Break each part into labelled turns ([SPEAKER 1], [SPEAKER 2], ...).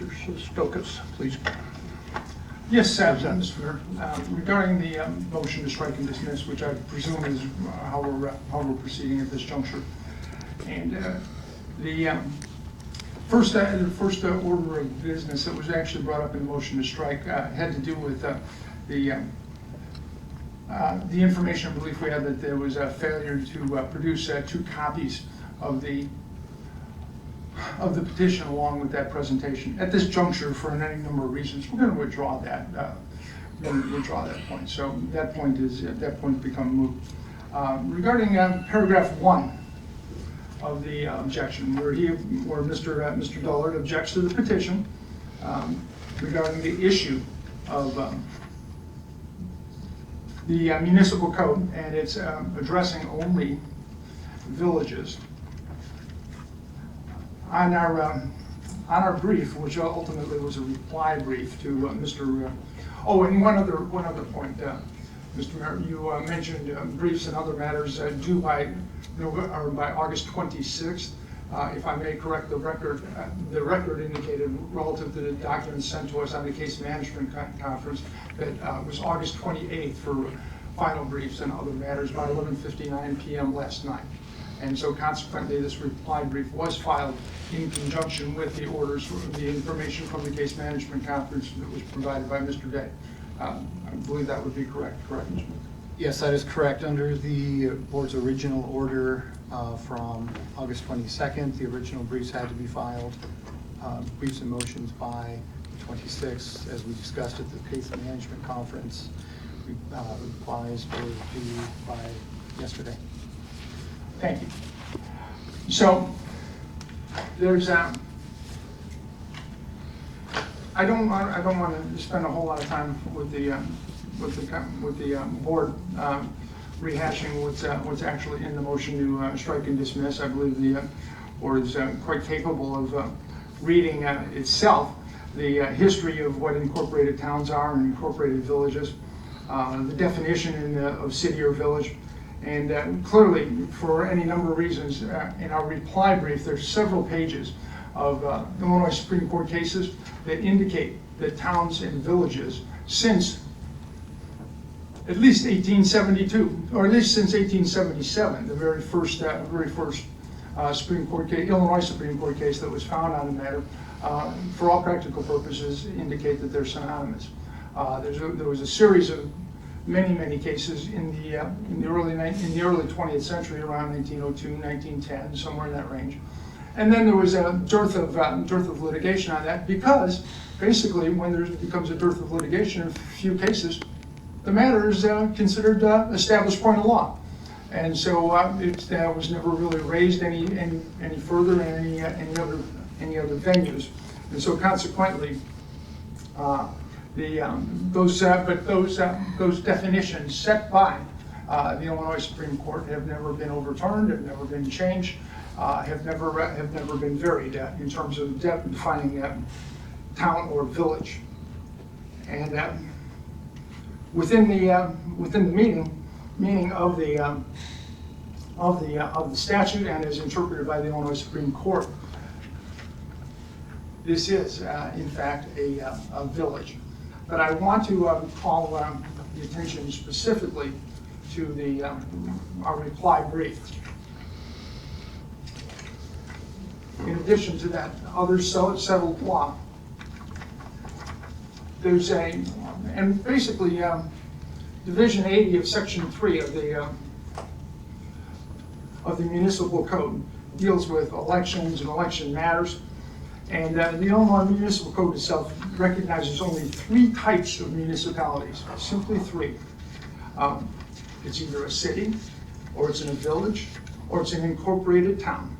[SPEAKER 1] Mr. Stokas, please.
[SPEAKER 2] Yes, Mr. Mayor. Regarding the motion to strike and dismiss, which I presume is how we're proceeding at this juncture. And the first order of business that was actually brought up in the motion to strike had to do with the information. I believe we had that there was a failure to produce 2 copies of the petition along with that presentation. At this juncture, for any number of reasons, we're going to withdraw that. We're going to withdraw that point. So that point become moot. Regarding paragraph 1 of the objection, where Mr. Dullard objects to the petition regarding the issue of the municipal code, and it's addressing only villages. On our brief, which ultimately was a reply brief to Mr. Oh, and one other point, Mr. Mayor, you mentioned briefs and other matters due by August 26th. If I may correct the record indicated relative to the documents sent to us on the case management conference that was August 28th for final briefs and other matters by 11:59 p.m. last night. And so consequently, this reply brief was filed in conjunction with the orders, the information from the case management conference that was provided by Mr. Day. I believe that would be correct, Mr.
[SPEAKER 3] Yes, that is correct. Under the board's original order from August 22nd, the original briefs had to be filed, briefs and motions by the 26th, as we discussed at the case management conference. Replies were due by yesterday.
[SPEAKER 2] Thank you. So there's I don't want to spend a whole lot of time with the board rehashing what's actually in the motion to strike and dismiss. I believe the board is quite capable of reading itself the history of what incorporated towns are and incorporated villages, the definition of city or village. And clearly, for any number of reasons, in our reply brief, there's several pages of Illinois Supreme Court cases that indicate that towns and villages, since at least 1872, or at least since 1877, the very first Supreme Court case, Illinois Supreme Court case that was found on the matter, for all practical purposes, indicate that they're synonymous. There was a series of many cases in the early 20th century, around 1902, 1910, somewhere in that range. And then there was a dearth of litigation on that, because basically when there becomes a dearth of litigation in a few cases, the matter is considered established point of law. And so it was never really raised any further in any other venues. And so consequently, those definitions set by the Illinois Supreme Court have never been overturned, have never been changed, have never been varied in terms of defining town or village. And within the meaning of the statute and as interpreted by the Illinois Supreme Court, this is in fact a village. But I want to call the attention specifically to our reply brief. In addition to that other settled law, there's and basically Division 80 of Section 3 of the Municipal Code deals with elections and election matters. And the Illinois Municipal Code itself recognizes only 3 types of municipalities, simply 3. It's either a city, or it's in a village, or it's an incorporated town.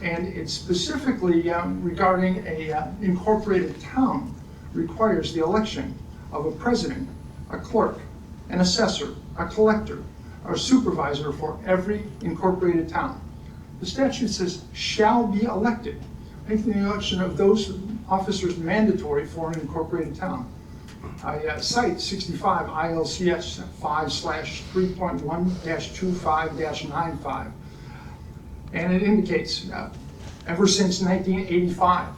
[SPEAKER 2] And it's specifically regarding a incorporated town requires the election of a president, a clerk, an assessor, a collector, or a supervisor for every incorporated town. The statute says shall be elected, making the election of those officers mandatory for an incorporated town. I cite 65 ILCS 5/3.1-25-95, and it indicates ever since 1985,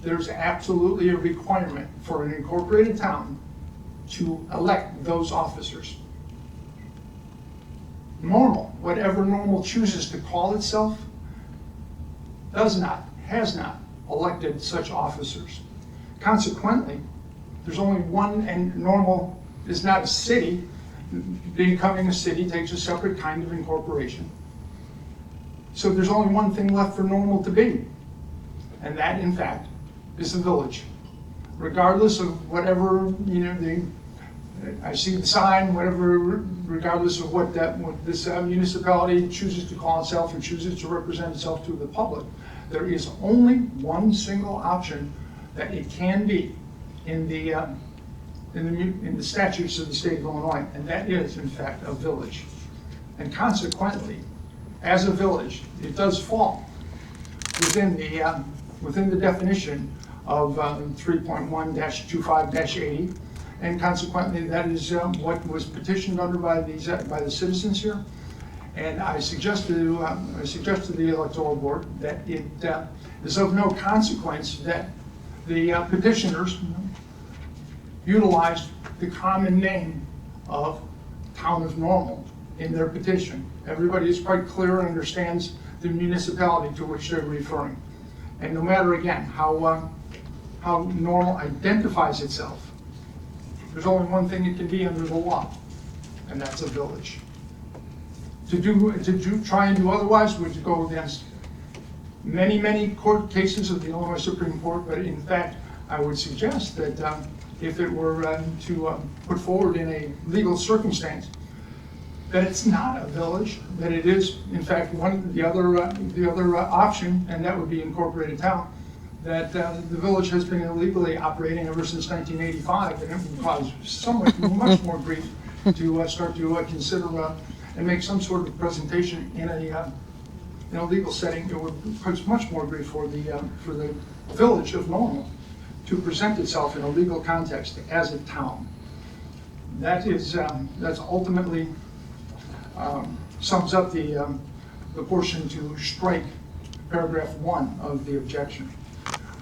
[SPEAKER 2] there's absolutely a requirement for an incorporated town to elect those officers. Normal, whatever Normal chooses to call itself, does not, has not elected such officers. Consequently, there's only one, and Normal is not a city. Becoming a city takes a separate kind of incorporation. So there's only one thing left for Normal to be, and that, in fact, is the village. Regardless of whatever, I see the sign, whatever, regardless of what this municipality chooses to call itself and chooses to represent itself to the public, there is only one single option that it can be in the statutes of the state of Illinois, and that is, in fact, a village. And consequently, as a village, it does fall within the definition of 3.1-25-80, and consequently, that is what was petitioned under by the citizens here. And I suggest to the electoral board that it is of no consequence that the petitioners utilized the common name of Town of Normal in their petition. Everybody is quite clear and understands the municipality to which they're referring. And no matter, again, how Normal identifies itself, there's only one thing it can be under the law, and that's a village. To try and do otherwise would go against many court cases of the Illinois Supreme Court, but in fact, I would suggest that if it were to put forward in a legal circumstance, that it's not a village, that it is, in fact, the other option, and that would be incorporated town, that the village has been illegally operating ever since 1985, and it would cause much more grief to start to consider and make some sort of presentation in a legal setting. It would cause much more grief for the village of Normal to present itself in a legal context as a town. That's ultimately sums up the portion to strike paragraph 1 of the objection.